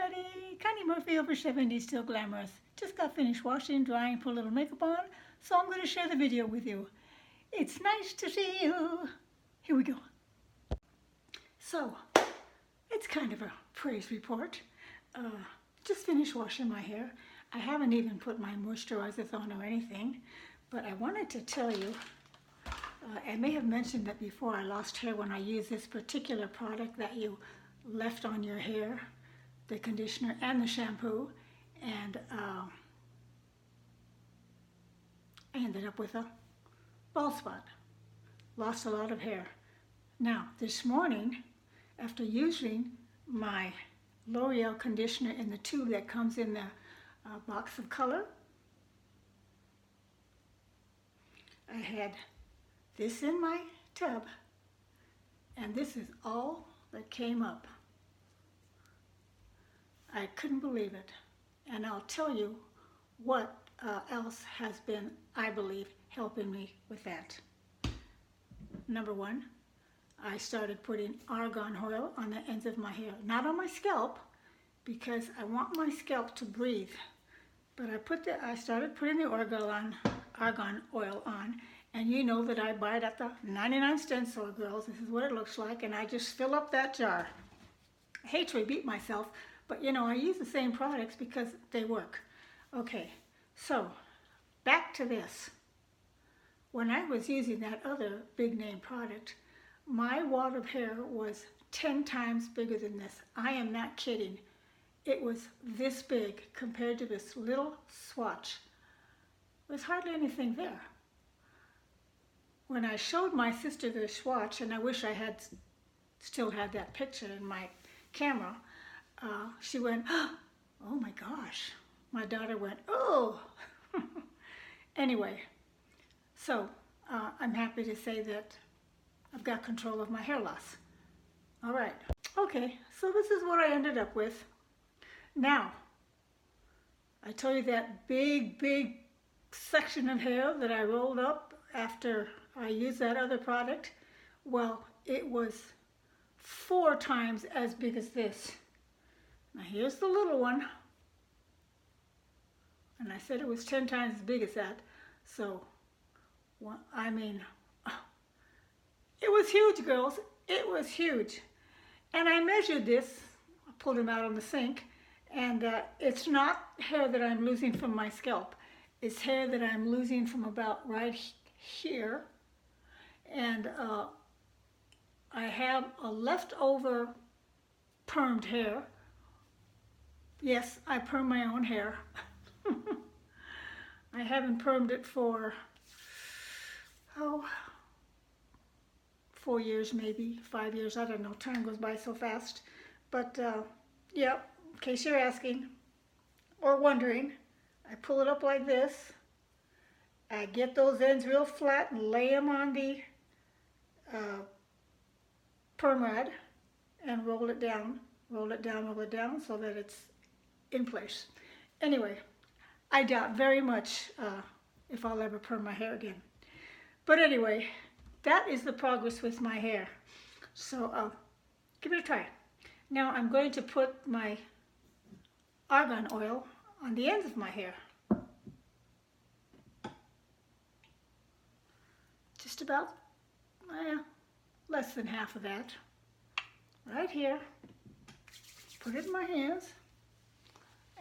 everybody. Connie Murphy, over 70, still glamorous. Just got finished washing, drying, put a little makeup on, so I'm going to share the video with you. It's nice to see you. Here we go. So, it's kind of a praise report. Just finished washing my hair. I haven't even put my moisturizers on or anything, but I wanted to tell you, I may have mentioned that before, I lost hair when I used this particular product that you left on your hair, the conditioner and the shampoo, and I ended up with a bald spot. Lost a lot of hair. Now, this morning, after using my L'Oreal conditioner in the tube that comes in the box of color, I had this in my tub, and this is all that came up. I couldn't believe it, and I'll tell you what else has been, I believe, helping me with that. Number one, I started putting argan oil on the ends of my hair, not on my scalp, because I want my scalp to breathe. But I started putting the argan oil on, and you know that I buy it at the 99-cent store, girls. This is what it looks like, and I just fill up that jar. I hate to repeat myself, but you know, I use the same products because they work. Okay, so back to this. When I was using that other big name product, my wad of hair was 10 times bigger than this. I am not kidding. It was this big compared to this little swatch. There was hardly anything there. When I showed my sister the swatch, and I wish I had still had that picture in my camera, she went, "Oh my gosh." My daughter went, "Oh." Anyway, so I'm happy to say that I've got control of my hair loss. All right. Okay, so this is what I ended up with. Now, I told you that big section of hair that I rolled up after I used that other product. Well, it was 4 times as big as this. Now here's the little one. And I said it was 10 times as big as that. So, well, I mean, it was huge, girls. It was huge. And I measured this. I pulled them out on the sink. And it's not hair that I'm losing from my scalp. It's hair that I'm losing from about right here. And I have a leftover permed hair. Yes, I perm my own hair. I haven't permed it for, 4 years maybe, 5 years, I don't know. Time goes by so fast. But yeah, in case you're asking or wondering, I pull it up like this. I get those ends real flat and lay them on the perm rod and roll it down, roll it down so that it's in place. Anyway, I doubt very much if I'll ever perm my hair again. But anyway, that is the progress with my hair. So give it a try. Now I'm going to put my argan oil on the ends of my hair. Just about less than half of that. Right here. Put it in my hands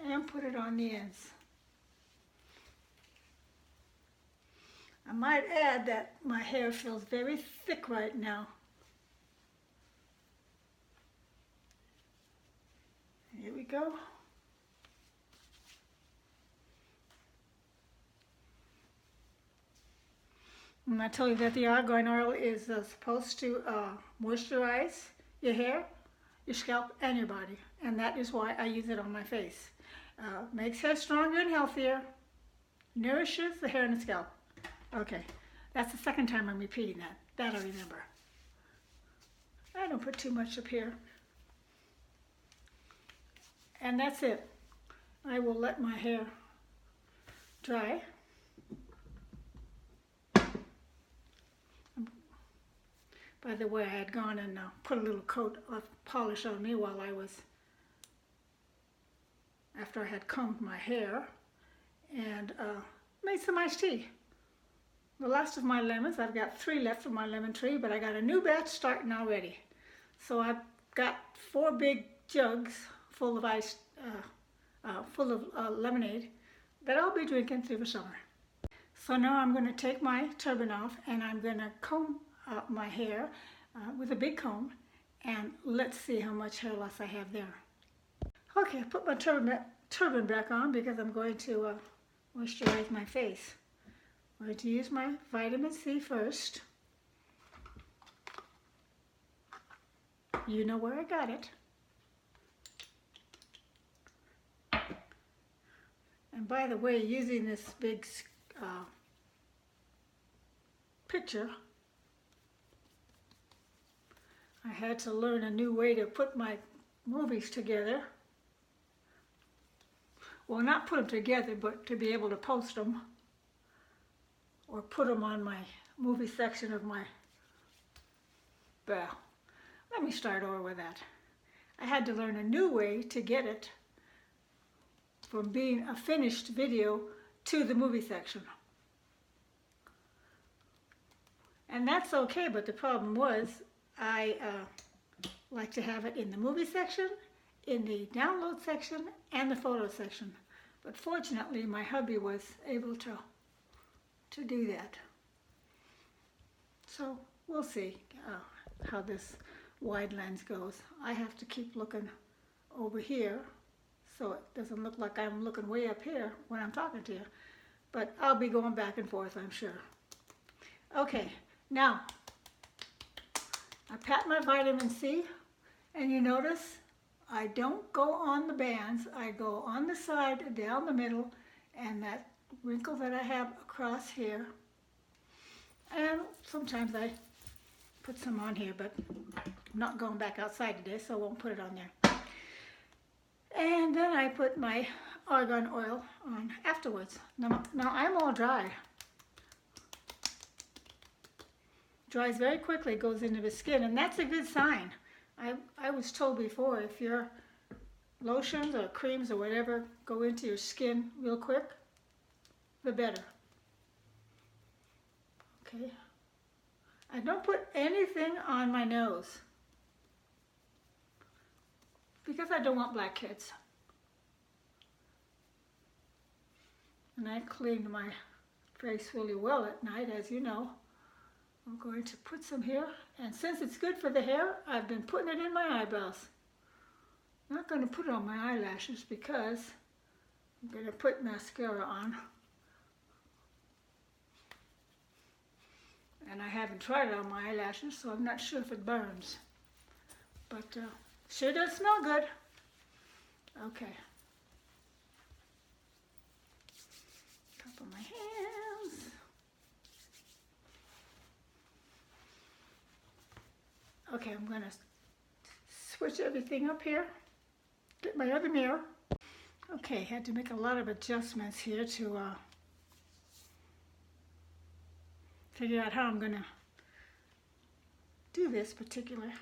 and put it on the ends. I might add that my hair feels very thick right now. Here we go. And I told you that the argan oil is supposed to moisturize your hair, your scalp, and your body. And that is why I use it on my face. Makes hair stronger and healthier. Nourishes the hair and the scalp. Okay, that's the second time I'm repeating that. That I remember. I don't put too much up here. And that's it. I will let my hair dry. By the way, I had gone and put a little coat of polish on me while I was after I had combed my hair, and made some iced tea. The last of my lemons, I've got 3 left from my lemon tree, but I got a new batch starting already. So I've got 4 big jugs full of lemonade that I'll be drinking through the summer. So now I'm going to take my turban off, and I'm going to comb my hair with a big comb, and let's see how much hair loss I have there. Okay, I put my turban back on because I'm going to moisturize my face. I'm going to use my vitamin C first. You know where I got it. And by the way, using this big picture, I had to learn a new way to put my movies together. Well, not put them together, but to be able to post them or put them on my movie section of my, well, let me start over with that. I had to learn a new way to get it from being a finished video to the movie section. And that's okay, but the problem was I like to have it in the movie section, in the download section, and the photo section. But fortunately, my hubby was able to do that. So we'll see how this wide lens goes. I have to keep looking over here so it doesn't look like I'm looking way up here when I'm talking to you. But I'll be going back and forth, I'm sure. Okay, now I pat my vitamin C, and you notice I don't go on the bands. I go on the side, down the middle, and that wrinkle that I have across here. And sometimes I put some on here, but I'm not going back outside today, so I won't put it on there. And then I put my argan oil on afterwards. Now I'm all dry. Dries very quickly, goes into the skin, and that's a good sign. I was told before, if your lotions or creams or whatever go into your skin real quick, the better. Okay. I don't put anything on my nose because I don't want black kids. And I cleaned my face really well at night, as you know. I'm going to put some here, and since it's good for the hair, I've been putting it in my eyebrows. I'm not going to put it on my eyelashes because I'm going to put mascara on. And I haven't tried it on my eyelashes, so I'm not sure if it burns. But sure does smell good. Okay. Cup of my hands. Okay, I'm going to switch everything up here. Get my other mirror. Okay, had to make a lot of adjustments here to figure out how I'm going to do this particular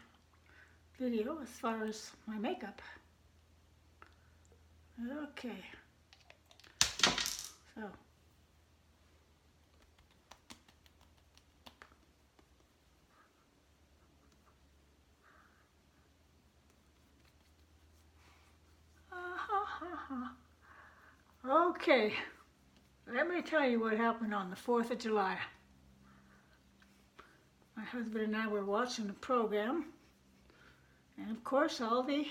video as far as my makeup. Okay, so okay, let me tell you what happened on the 4th of July. My husband and I were watching the program, and of course all the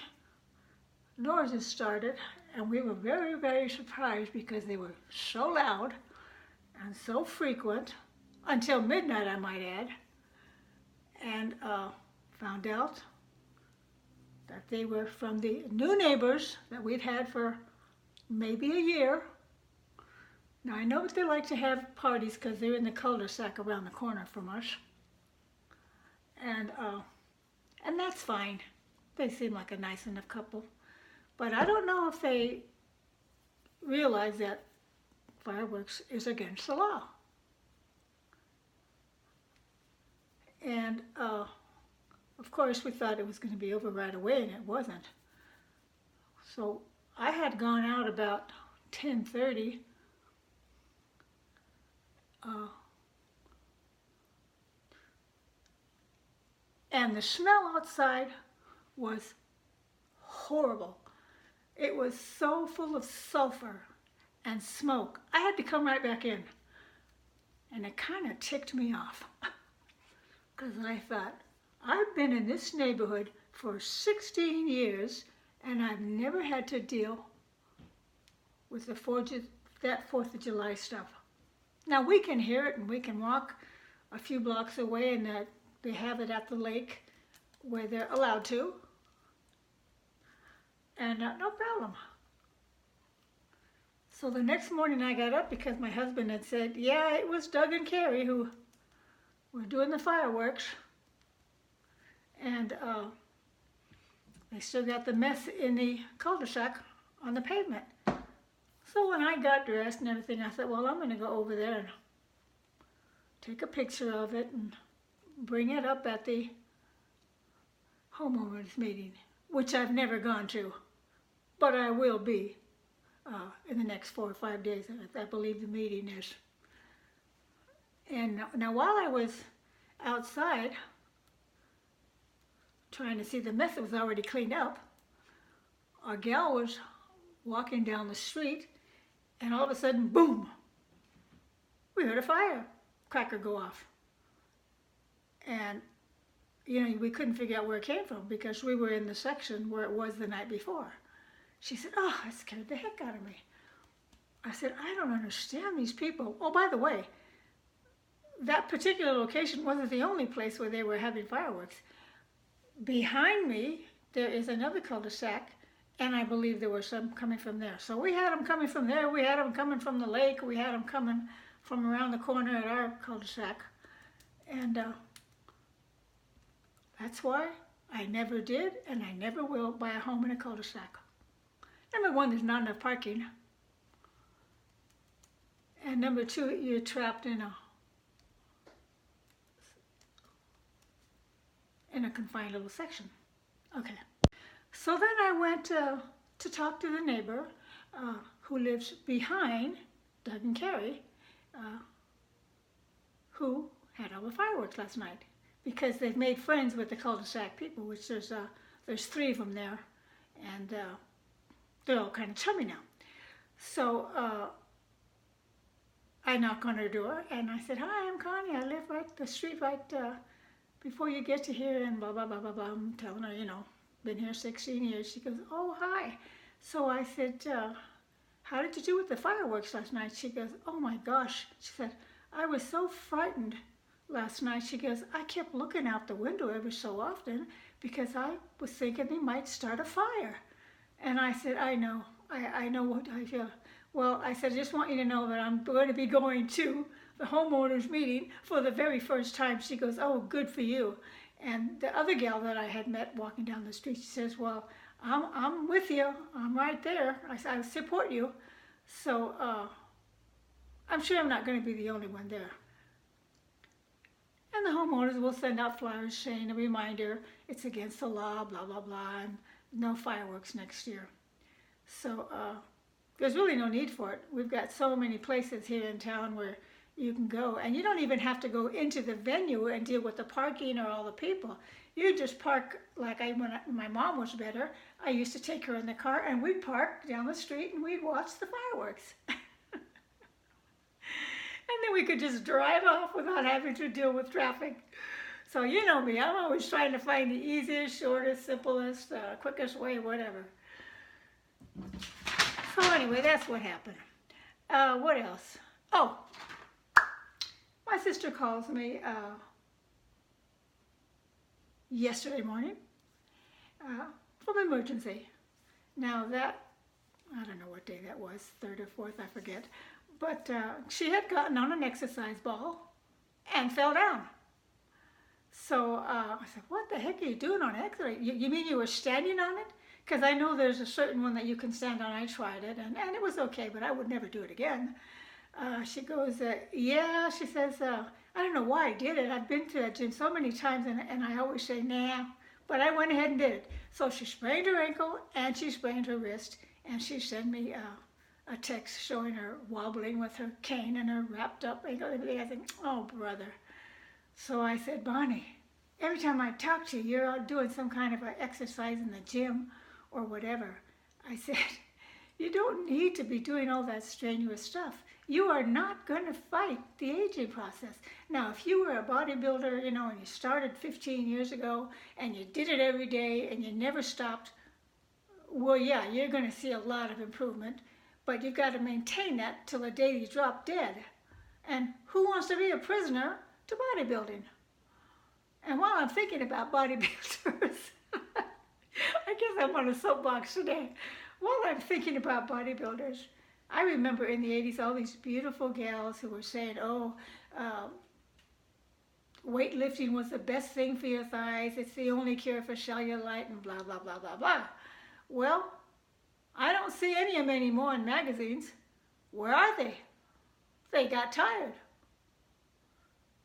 noises started, and we were very, very surprised because they were so loud and so frequent, until midnight I might add, and found out that they were from the new neighbors that we'd had for maybe a year. Now I know that they like to have parties because they're in the cul-de-sac around the corner from us. And that's fine. They seem like a nice enough couple. But I don't know if they realize that fireworks is against the law. And of course we thought it was going to be over right away, and it wasn't. So I had gone out about 10:30. Uh, and the smell outside was horrible. It was so full of sulfur and smoke. I had to come right back in. And it kind of ticked me off. Because I thought, I've been in this neighborhood for 16 years and I've never had to deal with that 4th of July stuff. Now we can hear it and we can walk a few blocks away and they have it at the lake where they're allowed to. And no problem. So the next morning I got up because my husband had said, yeah, it was Doug and Carrie who were doing the fireworks. And they still got the mess in the cul-de-sac on the pavement. So when I got dressed and everything, I thought, well, I'm going to go over there and take a picture of it and bring it up at the homeowners meeting, which I've never gone to, but I will be in the next 4 or 5 days. I believe the meeting is. And now while I was outside trying to see the mess that was already cleaned up, a gal was walking down the street and all of a sudden, boom, we heard a firecracker go off. And, you know, we couldn't figure out where it came from because we were in the section where it was the night before. She said, oh, it scared the heck out of me. I said, I don't understand these people. Oh, by the way, that particular location wasn't the only place where they were having fireworks. Behind me, there is another cul-de-sac, and I believe there were some coming from there. So we had them coming from there, we had them coming from the lake, we had them coming from around the corner at our cul-de-sac. And that's why I never did, and I never will buy a home in a cul-de-sac. Number one, there's not enough parking. And number two, you're trapped in a confined little section. Okay. So then I went to talk to the neighbor who lives behind Doug and Carrie, who had all the fireworks last night, because they've made friends with the cul-de-sac people, which there's 3 of them there, and they're all kind of chummy now. So I knock on her door and I said, hi, I'm Connie. I live right the street right before you get to here, and blah, blah, blah, blah, blah. I'm telling her, you know, been here 16 years. She goes, oh, hi. So I said, how did you do with the fireworks last night? She goes, oh my gosh. She said, I was so frightened last night. She goes, I kept looking out the window every so often because I was thinking they might start a fire. And I said, I know what I feel. Well, I said, I just want you to know that I'm going to be going to the homeowners meeting for the very first time. She goes, oh, good for you. And the other gal that I had met walking down the street, she says, well, I'm with you. I'm right there. I support you. So I'm sure I'm not going to be the only one there. And the homeowners will send out flyers saying a reminder, it's against the law, blah, blah, blah, and no fireworks next year. So there's really no need for it. We've got so many places here in town where you can go, and you don't even have to go into the venue and deal with the parking or all the people. You just park, like when my mom was better, I used to take her in the car and we'd park down the street and we'd watch the fireworks. And then we could just drive off without having to deal with traffic. So you know me, I'm always trying to find the easiest, shortest, simplest, quickest way, whatever. So anyway, that's what happened. What else? Oh, my sister calls me yesterday morning from emergency. Now that, I don't know what day that was, 3rd or 4th, I forget. But she had gotten on an exercise ball and fell down. So I said, what the heck are you doing on an exercise? You mean you were standing on it? Because I know there's a certain one that you can stand on. I tried it, and it was okay, but I would never do it again. She goes, yeah, she says, I don't know why I did it. I've been to that gym so many times, and I always say, nah, But I went ahead and did it. So she sprained her ankle and she sprained her wrist, and she sent me a text showing her wobbling with her cane and her wrapped up ankle and everything. I said, oh, brother. So I said, Bonnie, every time I talk to you, you're out doing some kind of an exercise in the gym or whatever. I said, you don't need to be doing all that strenuous stuff. You are not going to fight the aging process. Now, if you were a bodybuilder, you know, and you started 15 years ago and you did it every day and you never stopped, well, yeah, you're going to see a lot of improvement, but you've got to maintain that till the day you drop dead. And who wants to be a prisoner to bodybuilding? And while I'm thinking about bodybuilders, I guess I'm on a soapbox today. While I'm thinking about bodybuilders, I remember in the 80s all these beautiful gals who were saying, oh, weightlifting was the best thing for your thighs. It's the only cure for cellulite and blah, blah, blah, blah, blah. Well, I don't see any of them anymore in magazines. Where are they? They got tired.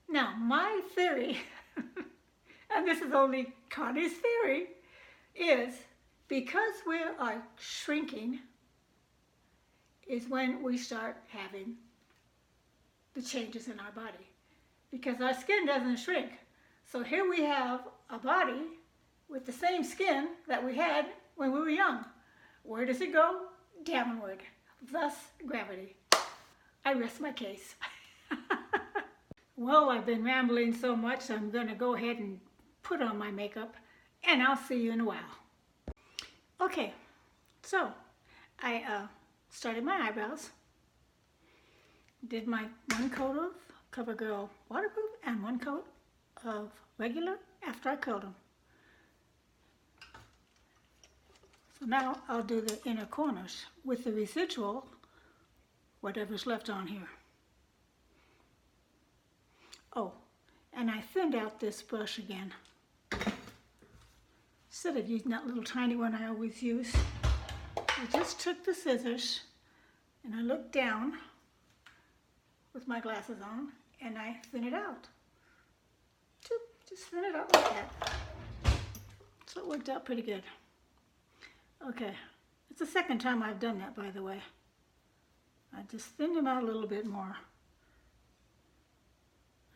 Now, my theory, and this is only Connie's theory, is because we are shrinking is when we start having the changes in our body. Because our skin doesn't shrink. So here we have a body with the same skin that we had when we were young. Where does it go? Downward. Thus, gravity. I rest my case. Well, I've been rambling so much, I'm going to go ahead and put on my makeup, and I'll see you in a while. Okay, so I started my eyebrows, did my one coat of CoverGirl waterproof and one coat of regular after I curled them. So now I'll do the inner corners with the residual, whatever's left on here. Oh, and I thinned out this brush again. Instead of using that little tiny one I always use, I just took the scissors and I looked down with my glasses on and I thin it out. Just thin it out like that. So it worked out pretty good. Okay, it's the second time I've done that, by the way. I just thinned them out a little bit more.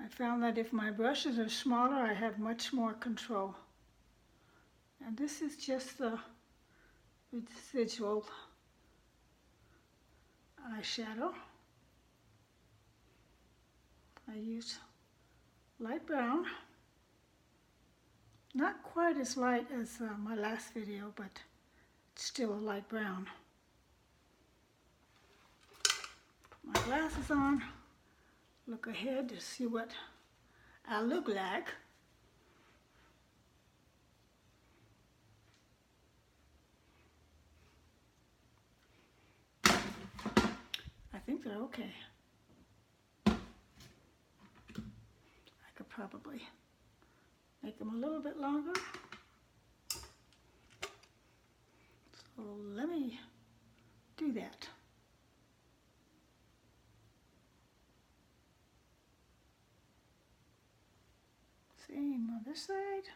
I found that if my brushes are smaller, I have much more control. And this is just the residual eyeshadow. I use light brown. Not quite as light as my last video, but it's still a light brown. Put my glasses on. Look ahead to see what I look like. I think they're okay. I could probably make them a little bit longer. So let me do that. Same on this side.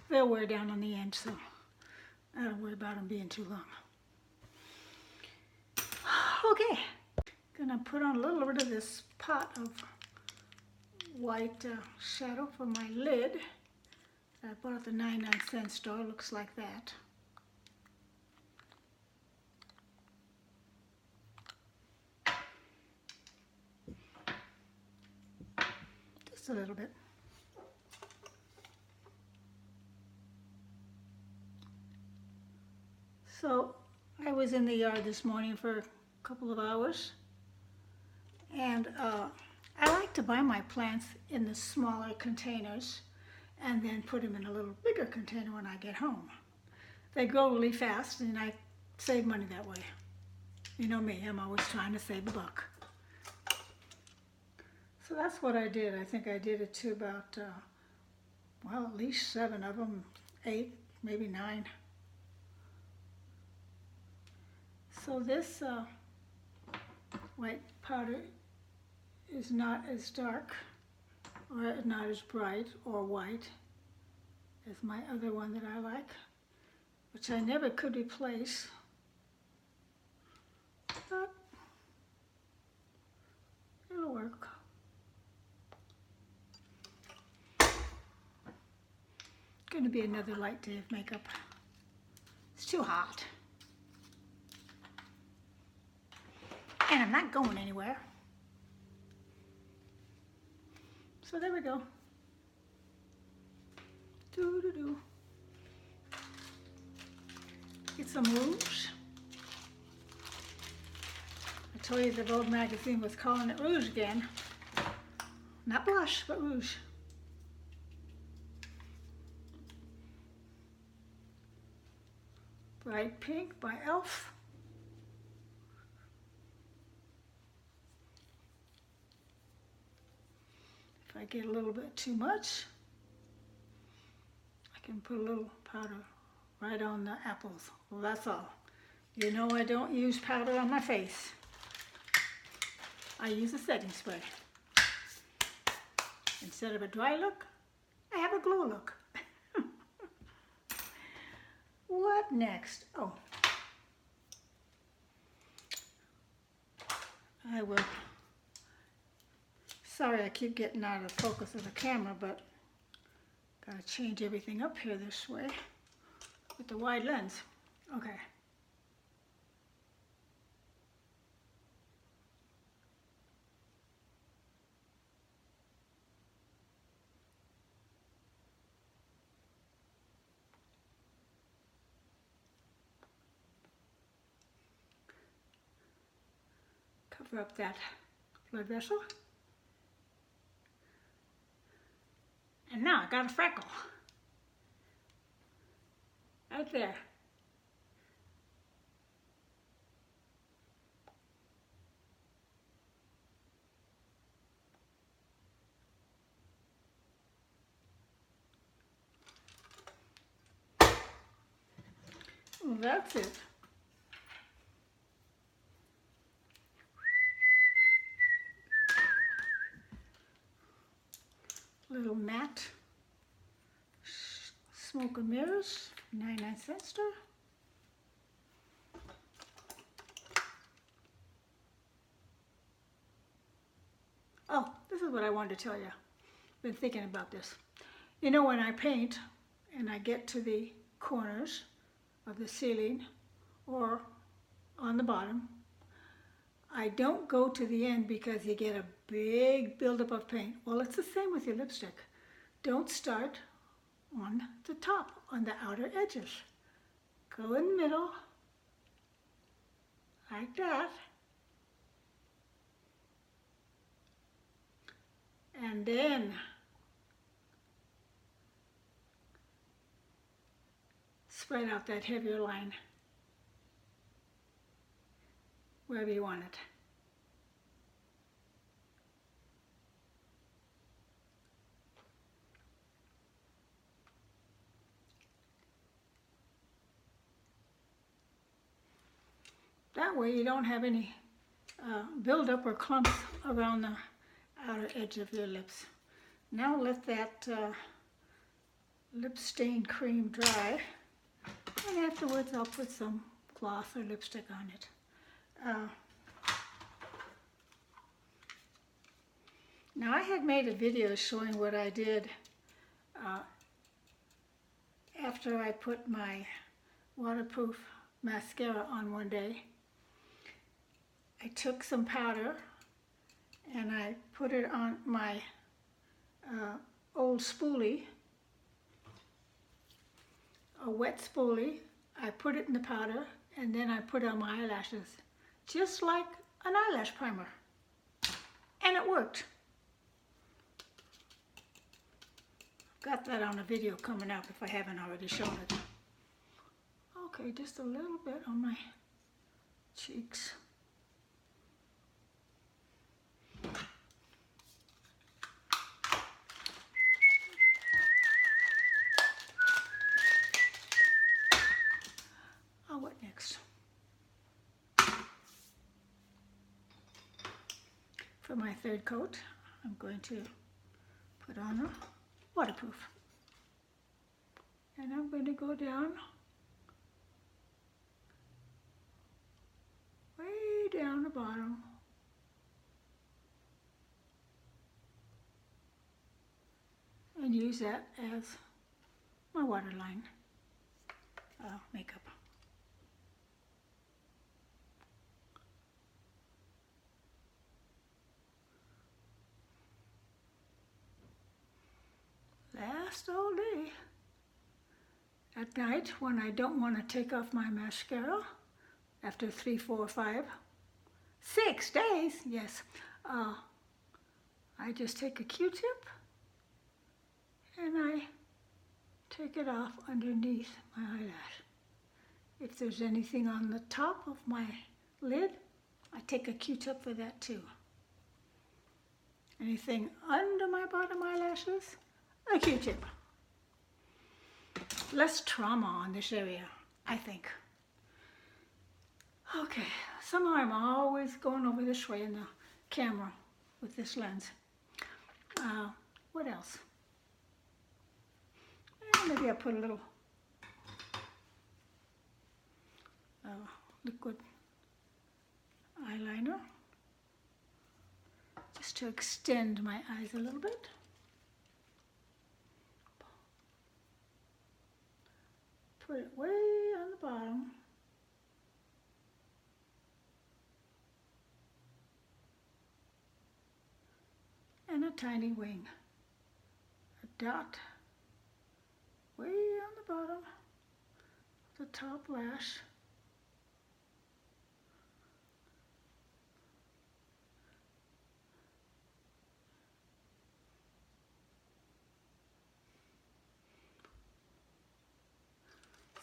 They'll wear down on the end, so I don't worry about them being too long. Okay, gonna put on a little bit of this pot of white shadow for my lid. I bought at the 99-cent store, looks like that. Just a little bit. So I was in the yard this morning for a couple of hours, and I like to buy my plants in the smaller containers and then put them in a little bigger container when I get home. They grow really fast and I save money that way. You know me, I'm always trying to save a buck. So that's what I did. I think I did it to about, well, at least 7 of them, 8, maybe 9. So this white powder is not as dark or not as bright or white as my other one that I like, which I never could replace. But it'll work. Gonna be another light day of makeup. It's too hot. And I'm not going anywhere. So there we go. Doo-doo-doo. Get some rouge. I told you the Vogue magazine was calling it rouge again. Not blush, but rouge. Bright Pink by e.l.f. If I get a little bit too much, I can put a little powder right on the apples. Well, that's all. You know I don't use powder on my face. I use a setting spray. Instead of a dry look, I have a glow look. What next? Oh, I will. Sorry I keep getting out of focus of the camera, but gotta change everything up here this way with the wide lens. Okay. Cover up that blood vessel. And now I got a freckle. Right there. Well, that's it. Little matte smoke and mirrors, 99-cent store. Oh, this is what I wanted to tell you. Been thinking about this. You know, when I paint and I get to the corners of the ceiling or on the bottom, I don't go to the end because you get a big buildup of paint. Well, it's the same with your lipstick. Don't start on the top, on the outer edges. Go in the middle, like that. And then spread out that heavier line wherever you want it. That way you don't have any buildup or clumps around the outer edge of your lips. Now let that lip stain cream dry, and afterwards I'll put some gloss or lipstick on it. Now I had made a video showing what I did after I put my waterproof mascara on one day. I took some powder and I put it on my old spoolie, a wet spoolie. I put it in the powder and then I put on my eyelashes, just like an eyelash primer. And it worked. Got that on a video coming up if I haven't already shown it. Okay, just a little bit on my cheeks. Oh, what next? For my third coat, I'm going to put on a waterproof. And I'm going to go down, way down the bottom. And use that as my waterline makeup. Last all day. At night, when I don't want to take off my mascara, after 3, 4, 5, 6 days, yes, I just take a Q-tip and I take it off underneath my eyelash. If there's anything on the top of my lid, I take a Q-tip for that too. Anything under my bottom eyelashes, a Q-tip. Less trauma on this area, I think. Okay, somehow I'm always going over this way in the camera with this lens. What else? Maybe I'll put a little liquid eyeliner just to extend my eyes a little bit. Put it way on the bottom. And a tiny wing. A dot way on the bottom, the top lash.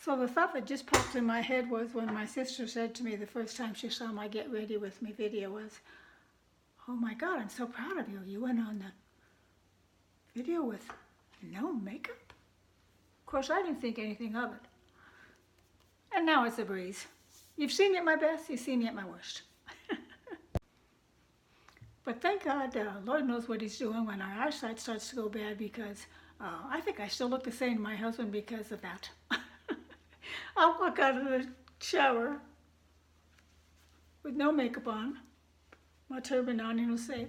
So the thought that just popped in my head was when my sister said to me the first time she saw my Get Ready With Me video was, "Oh my God, I'm so proud of you. You went on the video with no makeup?" Of course, I didn't think anything of it. And now it's a breeze. You've seen me at my best, you've seen me at my worst. But thank God, Lord knows what He's doing when our eyesight starts to go bad, because I think I still look the same to my husband because of that. I'll walk out of the shower with no makeup on, my turban on, and he'll say,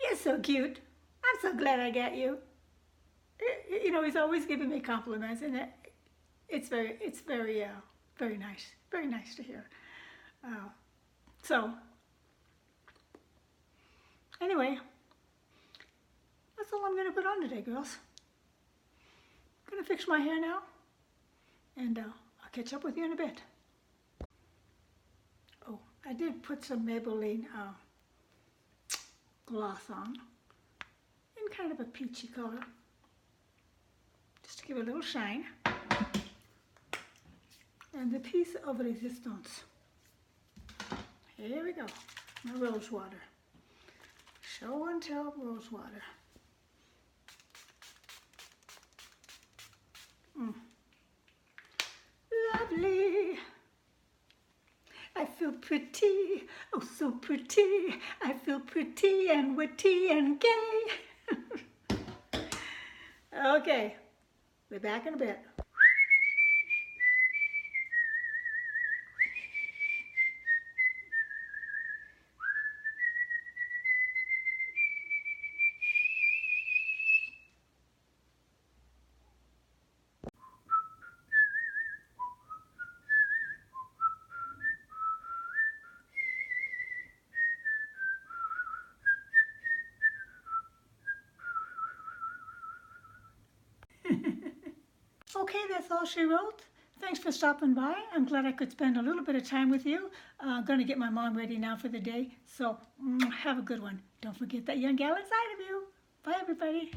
"You're so cute. I'm so glad I got you." You know, he's always giving me compliments, and it's very nice to hear. So anyway, that's all I'm going to put on today, girls. I'm going to fix my hair now, and I'll catch up with you in a bit. Oh, I did put some Maybelline gloss on in kind of a peachy color, just to give it a little shine. And the piece of resistance. Here we go, my rose water. Show and tell rose water. Lovely. I feel pretty, oh so pretty. I feel pretty and witty and gay. Okay, we're back in a bit. Okay, that's all she wrote. Thanks for stopping by. I'm glad I could spend a little bit of time with you. I'm going to get my mom ready now for the day. So have a good one. Don't forget that young gal inside of you. Bye, everybody.